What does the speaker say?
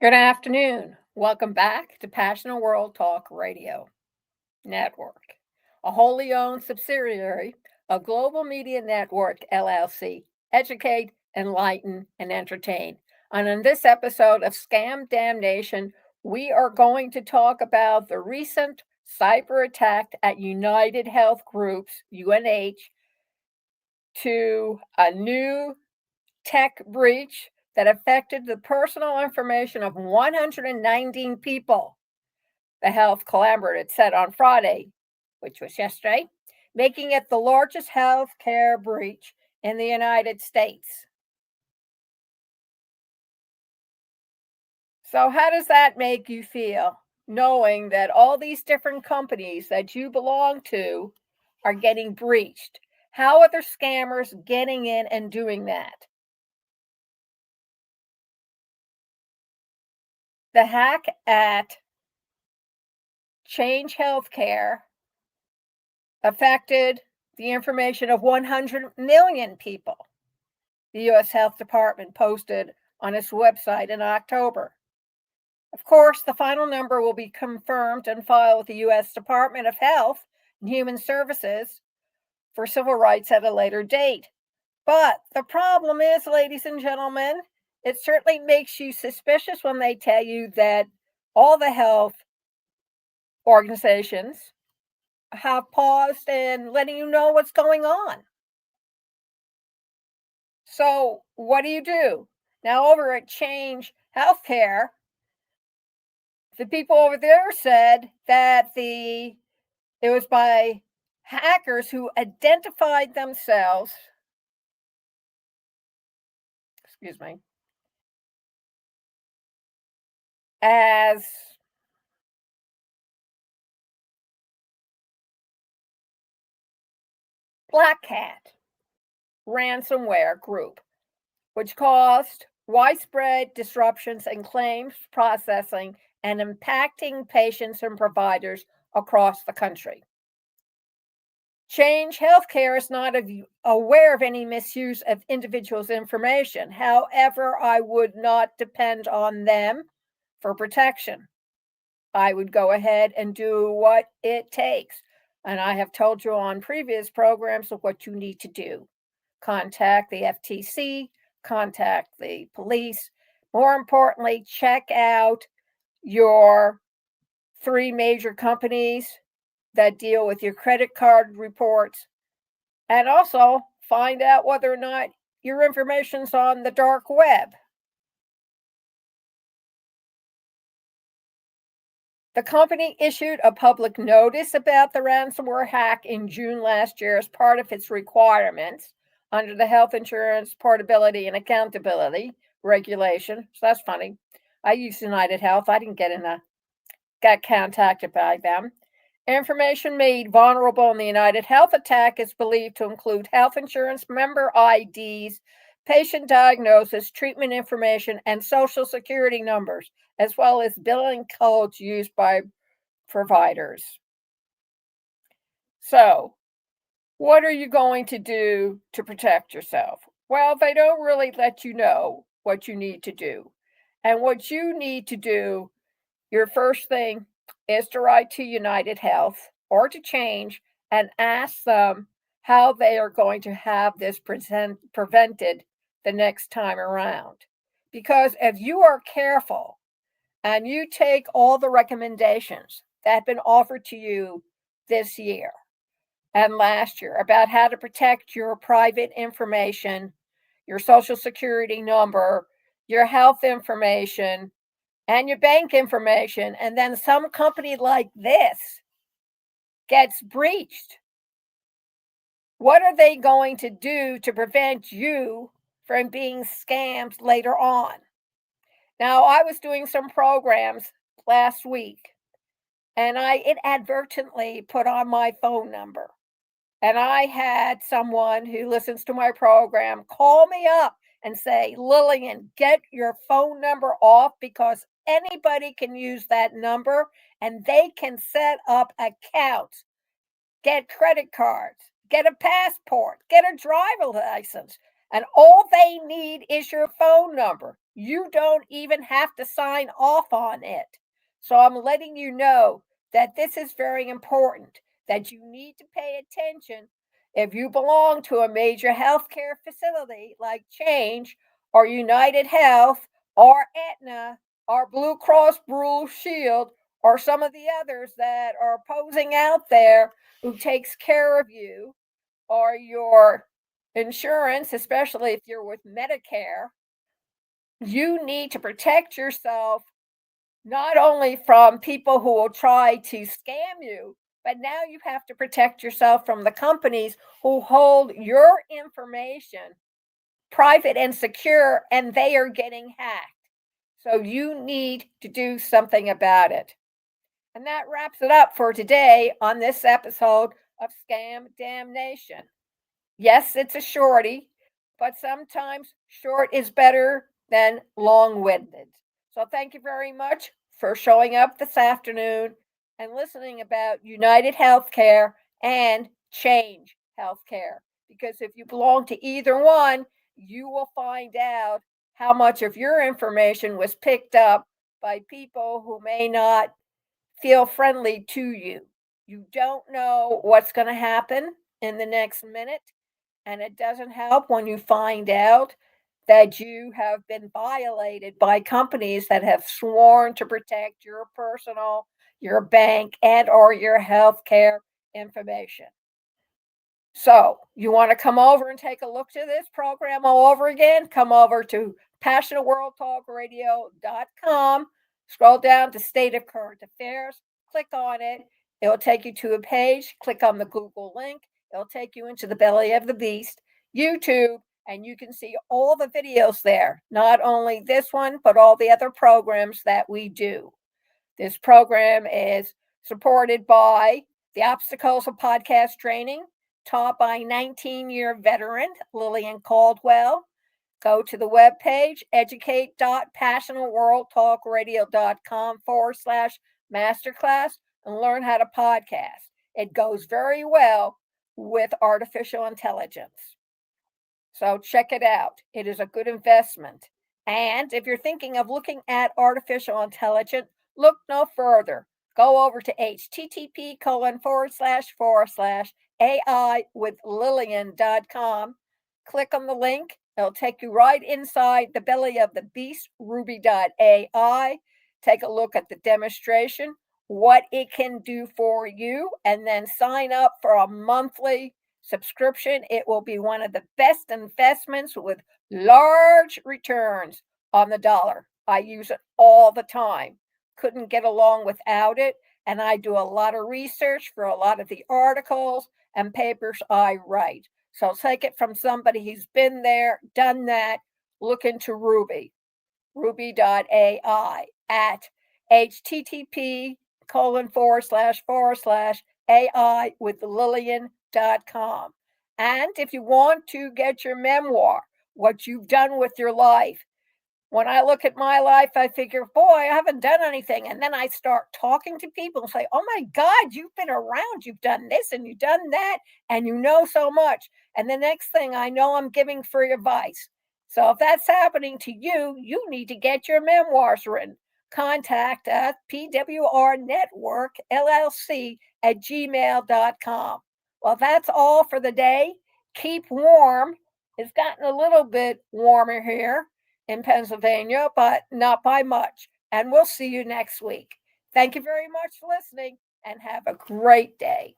Good afternoon. Welcome back to Passionate World Talk Radio Network, a wholly owned subsidiary of Global Media Network LLC. Educate, enlighten, and entertain. And in this episode of ScamDamNation, we are going to talk about the recent cyber attack at United Health Group's UNH to a new tech breach that affected the personal information of 119 people, the Health Collaborative said on Friday, which was yesterday, making it the largest health care breach in the United States. So, how does that make you feel, knowing that all these different companies that you belong to are getting breached? How are the scammers getting in and doing that? The hack at Change Healthcare affected the information of 100 million people, the U.S. Health Department posted on its website in October. Of course, the final number will be confirmed and filed with the U.S. Department of Health and Human Services for civil rights at a later date. But the problem is, ladies and gentlemen, it certainly makes you suspicious when they tell you that all the health organizations have paused and letting you know what's going on. So, what do? Now, over at Change Healthcare, the people over there said that it was by hackers who identified themselves, excuse me, as Black Hat Ransomware Group, which caused widespread disruptions in claims processing and impacting patients and providers across the country. Change Healthcare is not aware of any misuse of individuals' information. However, I would not depend on them for protection. I would go ahead and do what it takes. And I have told you on previous programs of what you need to do. Contact the FTC, contact the police. More importantly, check out your three major companies that deal with your credit card reports, and also find out whether or not your information's on the dark web. The company issued a public notice about the ransomware hack in June last year as part of its requirements under the Health Insurance Portability and Accountability regulation. So that's funny. I use United Health. I didn't get contacted by them. Information made vulnerable in the United Health attack is believed to include health insurance member IDs, patient diagnosis, treatment information, and social security numbers, as well as billing codes used by providers. So, what are you going to do to protect yourself? Well, they don't really let you know what you need to do. And what you need to do, your first thing is to write to United Health or to Change and ask them how they are going to have this prevented the next time around. Because if you are careful and you take all the recommendations that have been offered to you this year and last year about how to protect your private information, your social security number, your health information, and your bank information, and then some company like this gets breached, what are they going to do to prevent you from being scammed later on? Now, I was doing some programs last week and I inadvertently put on my phone number. And I had someone who listens to my program call me up and say, Lillian, get your phone number off because anybody can use that number and they can set up accounts, get credit cards, get a passport, get a driver license. And all they need is your phone number. You don't even have to sign off on it. So I'm letting you know that this is very important, that you need to pay attention if you belong to a major healthcare facility like Change or United Health or Aetna or Blue Cross Blue Shield or some of the others that are posing out there who takes care of you or your insurance, especially if you're with Medicare. You need to protect yourself not only from people who will try to scam you, but now you have to protect yourself from the companies who hold your information private and secure, and they are getting hacked. So you need to do something about it. And that wraps it up for today on this episode of Scam Damnation. Yes, it's a shorty, but sometimes short is better than long winded. So thank you very much for showing up this afternoon and listening about United Healthcare and Change Healthcare. Because if you belong to either one, you will find out how much of your information was picked up by people who may not feel friendly to you. You don't know what's going to happen in the next minute. And it doesn't help when you find out that you have been violated by companies that have sworn to protect your personal, your bank, and or your healthcare information. So, you want to come over and take a look to this program all over again? Come over to passionateworldtalkradio.com, scroll down to State of Current Affairs, click on it. It'll take you to a page, click on the Google link. It'll take you into the belly of the beast, YouTube, and you can see all the videos there. Not only this one, but all the other programs that we do. This program is supported by the Obstacles of Podcast Training, taught by 19-year veteran Lillian Cauldwell. Go to the webpage, educate.passionateworldtalkradio.com/masterclass, and learn how to podcast. It goes very well with artificial intelligence. So check it out. It is a good investment. And if you're thinking of looking at artificial intelligence, look no further. Go over to http:// with Lillian.com. Click on the link. It'll take you right inside the belly of the beast, Ruby.ai. Take a look at the demonstration, what it can do for you, and then sign up for a monthly subscription. It will be one of the best investments with large returns on the dollar. I use it all the time. Couldn't get along without it. And I do a lot of research for a lot of the articles and papers I write. So take it from somebody who's been there, done that. Look into Ruby.ai at http:// with Lillian.com. And if you want to get your memoir, what you've done with your life, when I look at my life, I figure, boy, I haven't done anything. And then I start talking to people and say, oh my God, you've been around, you've done this and you've done that, and you know so much. And the next thing I know, I'm giving free advice. So if that's happening to you, you need to get your memoirs written. Contact at pwrnetworkllc@gmail.com. Well, that's all for the day. Keep warm. It's gotten a little bit warmer here in Pennsylvania, but not by much. And we'll see you next week. Thank you very much for listening and have a great day.